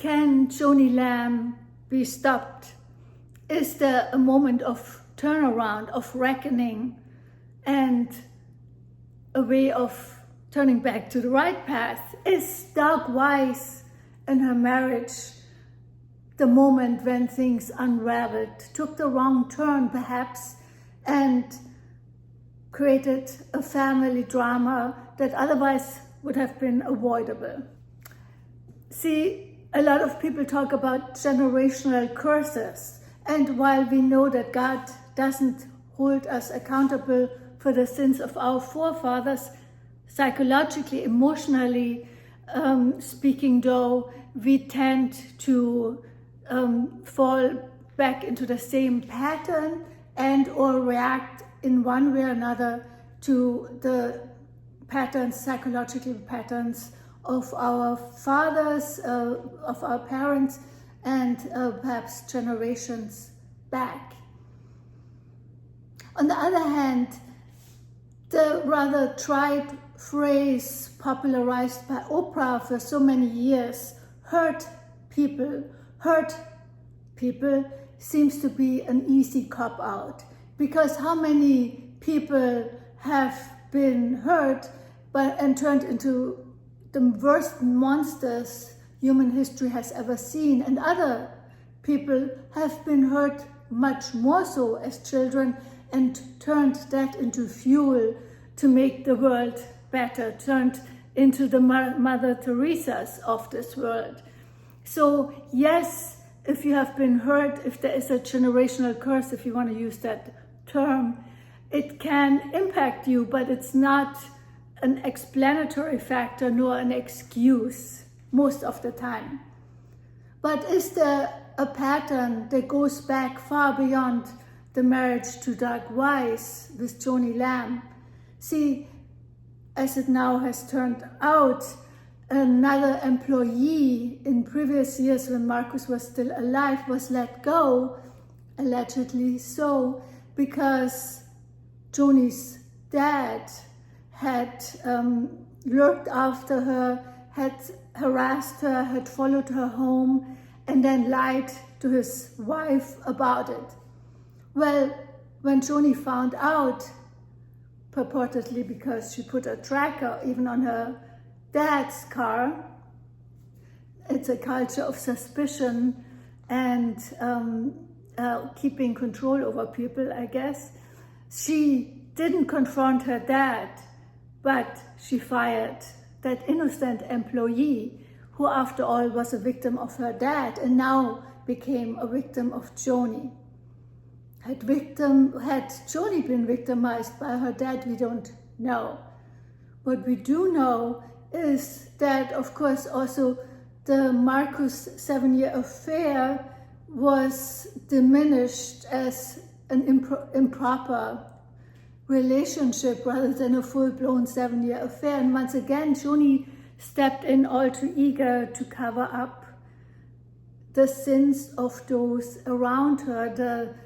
Can Joni Lamb be stopped? Is there a moment of turnaround, of reckoning, and a way of turning back to the right path? Is Doug Weiss and her marriage the moment when things unraveled, took the wrong turn perhaps, and created a family drama that otherwise would have been avoidable? See, a lot of people talk about generational curses, and while we know that God doesn't hold us accountable for the sins of our forefathers, psychologically, emotionally speaking though, we tend to fall back into the same pattern and or react in one way or another to the patterns, psychological patterns of our fathers, of our parents, and perhaps generations back. On the other hand, the rather trite phrase popularized by Oprah for so many years, hurt people, seems to be an easy cop-out. Because how many people have been hurt and turned into the worst monsters human history has ever seen, and other people have been hurt much more so as children and turned that into fuel to make the world better, turned into the Mother Teresas of this world. So yes, if you have been hurt, if there is a generational curse, if you want to use that term, it can impact you, but it's not an explanatory factor nor an excuse most of the time. But is there a pattern that goes back far beyond the marriage to Doug Weiss with Joni Lamb? See, as it now has turned out, another employee in previous years when Marcus was still alive was let go, allegedly so, because Joni's dad had lurked after her, had harassed her, had followed her home, and then lied to his wife about it. Well, when Joni found out, purportedly because she put a tracker even on her dad's car, it's a culture of suspicion and keeping control over people, I guess. She didn't confront her dad, but she fired that innocent employee who after all was a victim of her dad and now became a victim of Joni. Had Joni been victimized by her dad, we don't know. What we do know is that, of course, also the Marcus 7-year affair was diminished as an improper relationship rather than a full-blown 7-year affair. And once again, Joni stepped in all too eager to cover up the sins of those around her, the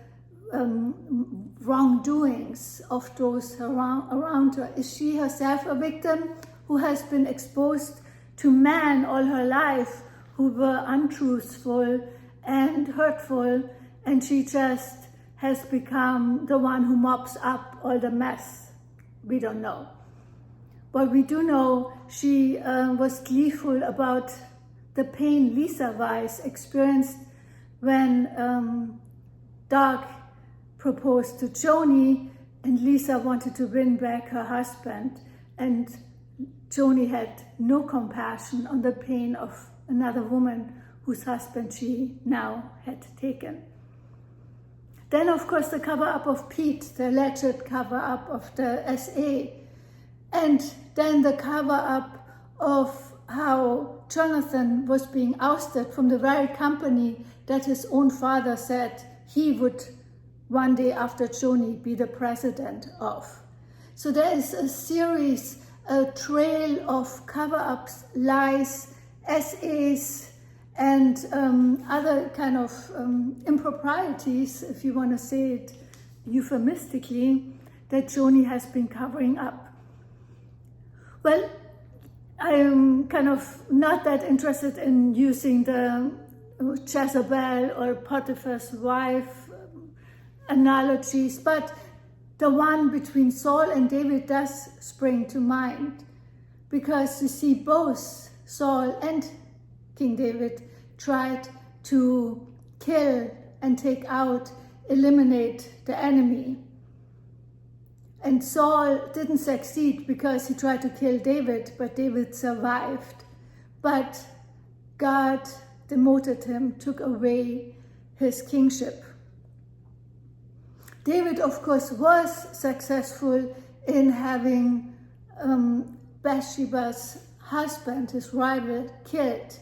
wrongdoings of those around her. Is she herself a victim who has been exposed to men all her life who were untruthful and hurtful, and she just has become the one who mops up all the mess? We don't know. But we do know she was gleeful about the pain Lisa Weiss experienced when Doug proposed to Joni and Lisa wanted to win back her husband, and Joni had no compassion on the pain of another woman whose husband she now had taken. Then, of course, the cover-up of Pete, the alleged cover-up of the SA, and then the cover-up of how Jonathan was being ousted from the very company that his own father said he would one day after Joni be the president of. So there is a series, a trail of cover-ups, lies, SAs, and other kind of improprieties, if you want to say it euphemistically, that Joni has been covering up. Well, I'm kind of not that interested in using the Jezebel or Potiphar's wife analogies, but the one between Saul and David does spring to mind, because you see both Saul and King David tried to kill and take out, eliminate the enemy. And Saul didn't succeed because he tried to kill David, but David survived. But God demoted him, took away his kingship. David, of course, was successful in having Bathsheba's husband, his rival, killed,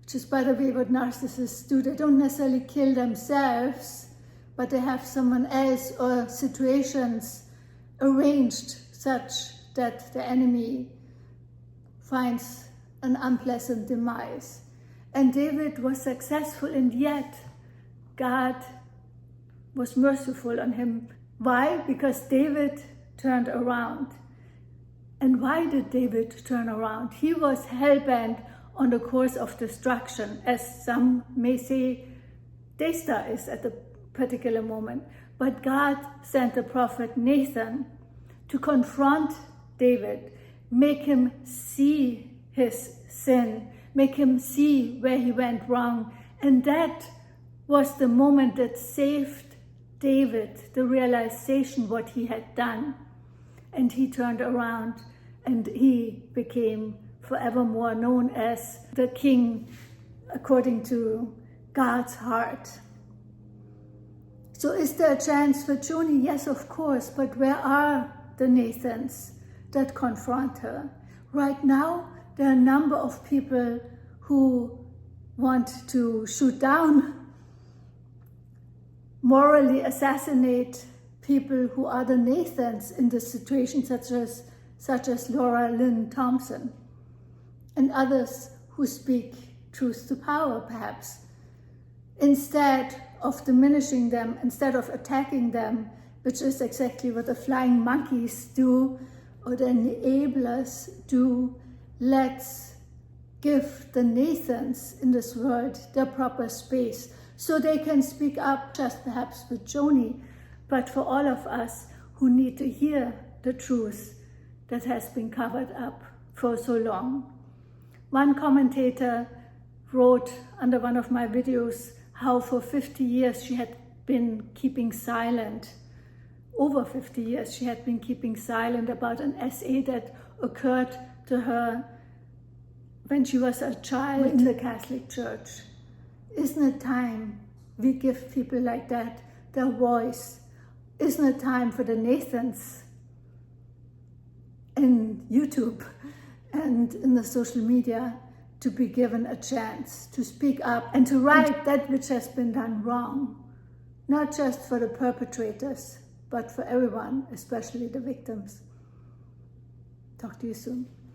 which is, by the way, what narcissists do. They don't necessarily kill themselves, but they have someone else or situations arranged such that the enemy finds an unpleasant demise. And David was successful, and yet God was merciful on him. Why? Because David turned around. And why did David turn around? He was hell-bent on the course of destruction, as some may say Daystar is at the particular moment. But God sent the prophet Nathan to confront David, make him see his sin, make him see where he went wrong. And that was the moment that saved David, the realization what he had done. And he turned around and he became forevermore known as the king according to God's heart. So is there a chance for Joni? Yes, of course, but where are the Nathans that confront her? Right now, there are a number of people who want to shoot down, morally assassinate people who are the Nathans in this situation, such as Laura Lynn Thompson, and others who speak truth to power, perhaps. Instead of diminishing them, instead of attacking them, which is exactly what the flying monkeys do, or the enablers do, let's give the Nathans in this world their proper space so they can speak up, just perhaps with Joni, but for all of us who need to hear the truth that has been covered up for so long. One commentator wrote under one of my videos how for 50 years she had been keeping silent. Over 50 years she had been keeping silent about an essay that occurred to her when she was a child in the Catholic Church. Isn't it time we give people like that their voice? Isn't it time for the Nathans in YouTube and in the social media to be given a chance to speak up and to right that which has been done wrong, not just for the perpetrators, but for everyone, especially the victims. Talk to you soon.